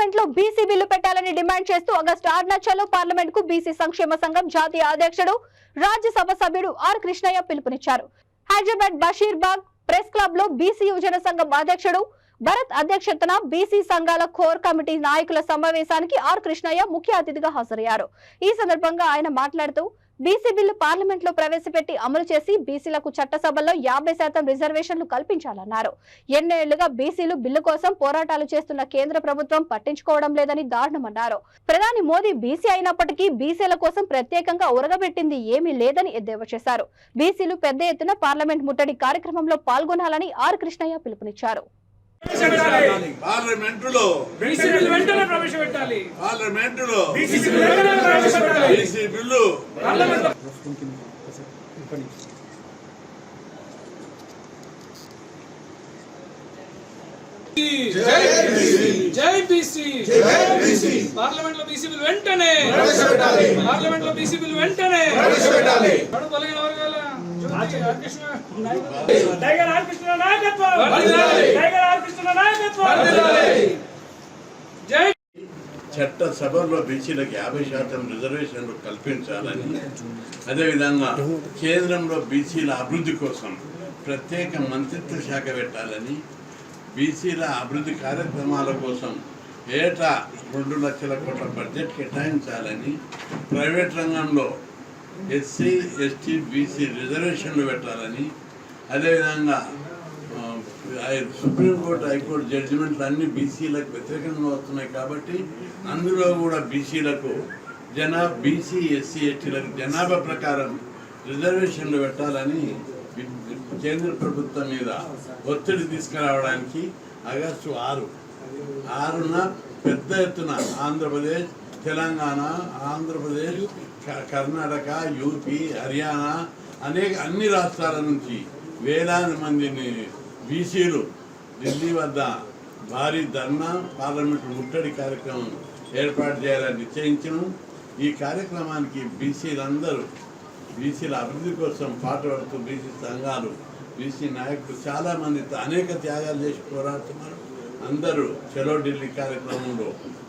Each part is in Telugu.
పార్లమెంట్ లో బీసీ బిల్లు పెట్టాలని డిమాండ్ చేస్తూ ఆగస్టు 6న చలో పార్లమెంట్ కు బీసీ సంక్షేమ సంఘం జాతీయ అధ్యక్షుడు రాజ్యసభ సభ్యుడు ఆర్ కృష్ణయ్య పిలుపునిచ్చారు. హైదరాబాద్ బషీర్బాగ్ ప్రెస్ క్లబ్ లో బీసీ యువజన సంఘం అధ్యక్షుడు భరత్ అధ్యక్షతన బీసీ సంఘాల కోర్ కమిటీ నాయకుల సమావేశానికి ఆర్ కృష్ణయ్య ముఖ్య అతిథిగా హాజరయ్యారు. ఈ సందర్భంగా ఆయన మాట్లాడుతూ బీసీ బిల్లు పార్లమెంట్ లో ప్రవేశపెట్టి అమలు చేసి బీసీలకు చట్టసభల్లో 50% రిజర్వేషన్లు కల్పించాలన్నారు. ఎన్నేళ్లుగా బీసీలు బిల్లు కోసం పోరాటాలు చేస్తున్న కేంద్ర ప్రభుత్వం పట్టించుకోవడం లేదని దారుణమన్నారు. ప్రధాని మోదీ బీసీ అయినప్పటికీ బీసీల కోసం ప్రత్యేకంగా ఉరగబెట్టింది ఏమీ లేదని ఎద్దేవా చేశారు. బీసీలు పెద్ద ఎత్తున పార్లమెంట్ ముట్టడి కార్యక్రమంలో పాల్గొనాలని ఆర్ కృష్ణయ్య పిలుపునిచ్చారు. పార్లమెంటులో బీసీ బిల్లు వెంటనే ప్రవేశపెట్టాలి. పార్లమెంటులో బీసీ బిల్లు వెంటనే ప్రవేశపెట్టాలి. బీసీ బిల్లు పార్లమెంట్లో జై బీసీ పార్లమెంట్ లో బీసీ బిల్లు వెంటనే ప్రవేశపెట్టాలి. పార్లమెంట్ లో బీసీ బిల్లు వెంటనే ప్రవేశపెట్టాలి. బలహీన వర్గాల టైగర్ ఆర్ కృష్ణ నాయకత్వం టైగర్ ఆర్ కృష్ణ నాయకత్వం జై చట్టసభలో బీసీలకు 50% రిజర్వేషన్లు కల్పించాలని, అదేవిధంగా కేంద్రంలో బీసీల అభివృద్ధి కోసం ప్రత్యేక మంత్రిత్వ శాఖ పెట్టాలని, బీసీల అభివృద్ధి కార్యక్రమాల కోసం ఏటా 2 లక్షల కోట్ల బడ్జెట్ కేటాయించాలని, ప్రైవేట్ రంగంలో ఎస్సీ ఎస్టీ బీసీ రిజర్వేషన్లు పెట్టాలని, అదేవిధంగా సుప్రీంకోర్టు హైకోర్టు జడ్జిమెంట్లు అన్ని బీసీలకు వ్యతిరేకంగా వస్తున్నాయి కాబట్టి అందులో కూడా బీసీలకు బీసీ ఎస్సీ ఎస్టీలకు జనాభా ప్రకారం రిజర్వేషన్లు పెట్టాలని కేంద్ర ప్రభుత్వం మీద ఒత్తిడి తీసుకురావడానికి ఆగస్టు 6న పెద్ద ఎత్తున ఆంధ్రప్రదేశ్, తెలంగాణ, ఆంధ్రప్రదేశ్, కర్ణాటక, యూపీ, హర్యానా అన్ని రాష్ట్రాల నుంచి వేలాది మందిని బీసీలు ఢిల్లీ వద్ద భారీ ధర్నా, పార్లమెంటు ముట్టడి కార్యక్రమం ఏర్పాటు చేయాలని నిశ్చయించను. ఈ కార్యక్రమానికి బీసీలందరూ బీసీల అభివృద్ధి కోసం పాటుపడుతూ బీసీ సంఘాలు, బీసీ నాయకులు చాలామంది అనేక త్యాగాలు చేసి పోరాడుతున్నారు. అందరూ చలో ఢిల్లీ కార్యక్రమంలో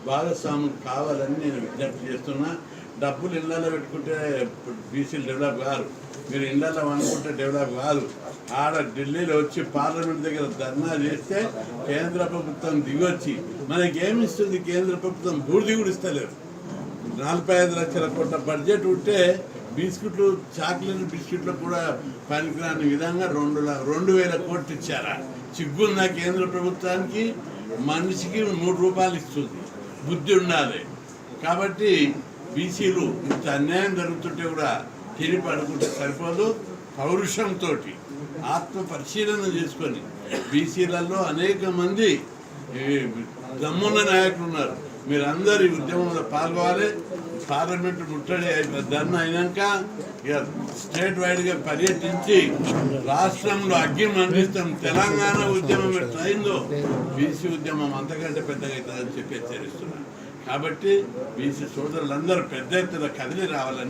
భాగస్వాములు కావాలని నేను విజ్ఞప్తి చేస్తున్నా. డబ్బులు ఇళ్లలో పెట్టుకుంటే బీసీలు డెవలప్ కాదు, మీరు ఇళ్లలో అనుకుంటే డెవలప్ కాదు. ఆడ ఢిల్లీలో వచ్చి పార్లమెంట్ దగ్గర ధర్నా చేస్తే కేంద్ర ప్రభుత్వం దిగొచ్చి మనకేమిస్తుంది? కేంద్ర ప్రభుత్వం బూర్ది కూడా ఇస్తలేదు. 45 లక్షల కోట్ల బడ్జెట్ ఉంటే బిస్కెట్లు, చాక్లెట్ బిస్కెట్లు కూడా పనికిరాని విధంగా 2,000 కోట్లు ఇచ్చారా? సిగ్గుందా కేంద్ర ప్రభుత్వానికి? మనిషికి 3 రూపాయలు ఇస్తుంది, బుద్ధి ఉండాలి. కాబట్టి బీసీలు ఇంత అన్యాయం జరుగుతుంటే కూడా తిరిగి పడుకుంటే సరిపోదు. పౌరుషంతో ఆత్మ పరిశీలన చేసుకొని బీసీలలో అనేక మంది దమ్మున్న నాయకులు ఉన్నారు. మీరందరూ ఈ ఉద్యమంలో పాల్గొవాలి. పార్లమెంటు ముట్టడి ధర్నా అయినాక ఇక స్టేట్ వైడ్గా పర్యటించి రాష్ట్రంలో అగ్గి మండిస్తాం. తెలంగాణ ఉద్యమం ఎట్లయిందో బీసీ ఉద్యమం అంతకంటే పెద్దగా అవుతుందని చెప్పి హెచ్చరిస్తున్నాను. కాబట్టి బీసీ సోదరులందరూ పెద్ద ఎత్తున కదిలి రావాలని